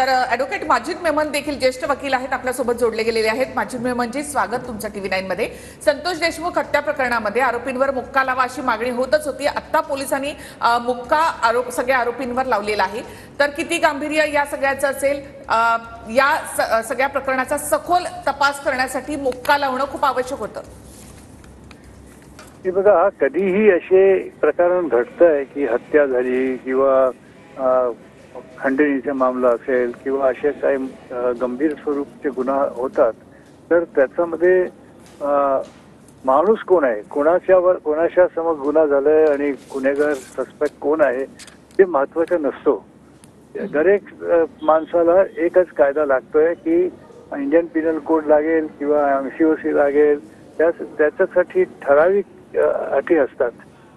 तर ॲडव्होकेट माजिद मेमन देखील ज्येष्ठ वकील आहेत, आपल्यासोबत जोडले गेलेले आहेत. माजिद मेमनजी, स्वागत तुमच्या TV9 मध्ये. संतोष देशमुख हत्या प्रकरणामध्ये आरोपींवर मुक्का लावा अशी मागणी होतच होती. आता पोलिसांनी मुक्का सगळ्या आरोपींवर लावलेला आहे. तर किती गांभीर्य या सगळ्याचं असेल? या सगळ्या प्रकरणाचा सखोल तपास करण्यासाठी मुक्का लावणं खूप आवश्यक होतं. की बघा, कधीही असे प्रकरण घडतंय की हत्या झाली किंवा खंडणीचा मामला असेल किंवा असे काही गंभीर स्वरूपचे गुन्हा होतात, तर त्याच्यामध्ये माणूस कोण आहे, कोणाच्या समोर गुन्हा झालाय आणि गुन्हेगार सस्पेक्ट कोण आहे ते महत्वाचं नसतो. दरेक माणसाला एकच कायदा लागतोय की इंडियन पिनल कोड लागेल किंवा MCOC लागेल. त्याच्यासाठी ठराविक अटी असतात.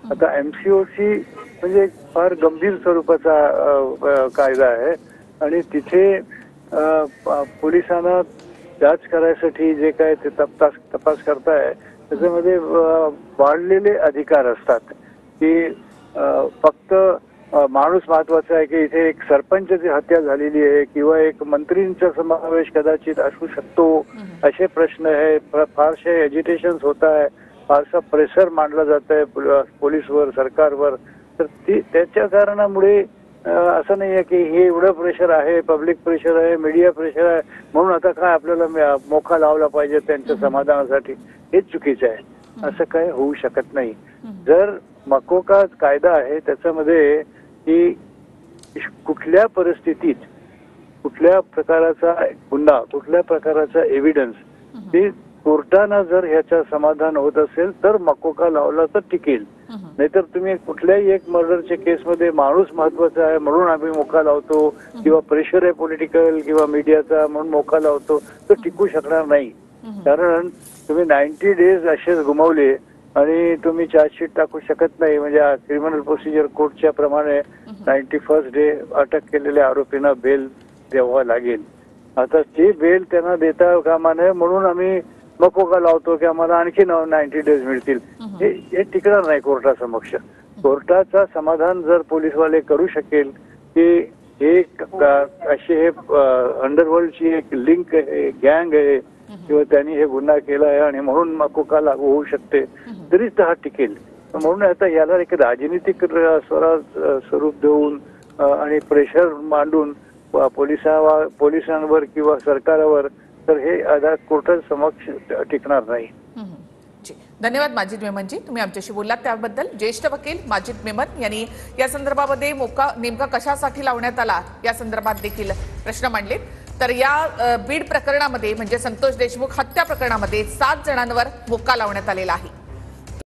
आता MCOC म्हणजे फार गंभीर स्वरूपाचा कायदा आहे आणि तिथे पोलिसांना जांच करायसाठी जे काय ते तपास करताय त्याच्यामध्ये वाढलेले अधिकार असतात की फक्त माणूस महत्वाचा आहे की इथे एक सरपंचाची हत्या झालेली आहे किंवा एक मंत्रींचा समावेश कदाचित असू शकतो, असे प्रश्न आहे. फारसे एजिटेशन्स होत आहे, फारसा प्रेशर मांडला जात आहे पोलीसवर, सरकारवर. तर त्याच्या कारणामुळे असं नाही आहे की हे एवढं प्रेशर आहे, पब्लिक प्रेशर आहे, मीडिया प्रेशर आहे म्हणून आता काय आपल्याला मोका लावला पाहिजे त्यांच्या समाधानासाठी. हेच चुकीचं आहे. असं काय होऊ शकत नाही. जर मकोका कायदा आहे त्याच्यामध्ये की कुठल्या परिस्थितीत कुठल्या प्रकारचा गुन्हा, कुठल्या प्रकारचा एव्हिडन्स ते कोर्टानं जर ह्याचं समाधान होत असेल तर मकोका लावला तर टिकेल. नाहीतर तुम्ही कुठल्याही एक मर्डरच्या केसमध्ये माणूस महत्वाचा आहे म्हणून आम्ही मोका लावतो किंवा प्रेशर आहे पॉलिटिकल किंवा मीडियाचा म्हणून मोका लावतो, तर टिकू शकणार नाही. कारण तुम्ही 90 डेज असेच घुमवले आणि तुम्ही चार्जशीट टाकू शकत नाही. म्हणजे क्रिमिनल प्रोसिजर कोडच्या प्रमाणे 91st डे अटक केलेल्या आरोपींना बेल द्यावा लागेल. आता ते बेल त्यांना देता कामा नये म्हणून आम्ही मकोका लावतो की आम्हाला आणखी 90 डेज मिळतील. हे टिकणार नाही कोर्टासमक्ष. कोर्टाचा समाधान जर पोलीसवाले करू शकेल की हे असे हे अंडरवर्ल्डची एक लिंक आहे, गँग आहे किंवा त्यांनी हे गुन्हा केला आहे आणि म्हणून मकोका लागू होऊ शकते, तरीच हा टिकेल. म्हणून आता याला एक राजनीतिक स्वरूप देऊन आणि प्रेशर मांडून पोलिसांवर किंवा सरकारवर, तर हे कोर्टा समक्ष टिकणार नाही. धन्यवाद माजिद मेमनजी, तुम्ही आमच्याशी बोललात त्याबद्दल. ज्येष्ठ वकील माजिद मेमन यांनी या संदर्भामध्ये मोका नेमका कशासाठी लावण्यात आला या संदर्भात देखील प्रश्न मांडलेत. तर या बीड प्रकरणामध्ये म्हणजे संतोष देशमुख हत्या प्रकरणामध्ये 7 जणांवर मोका लावण्यात आलेला आहे.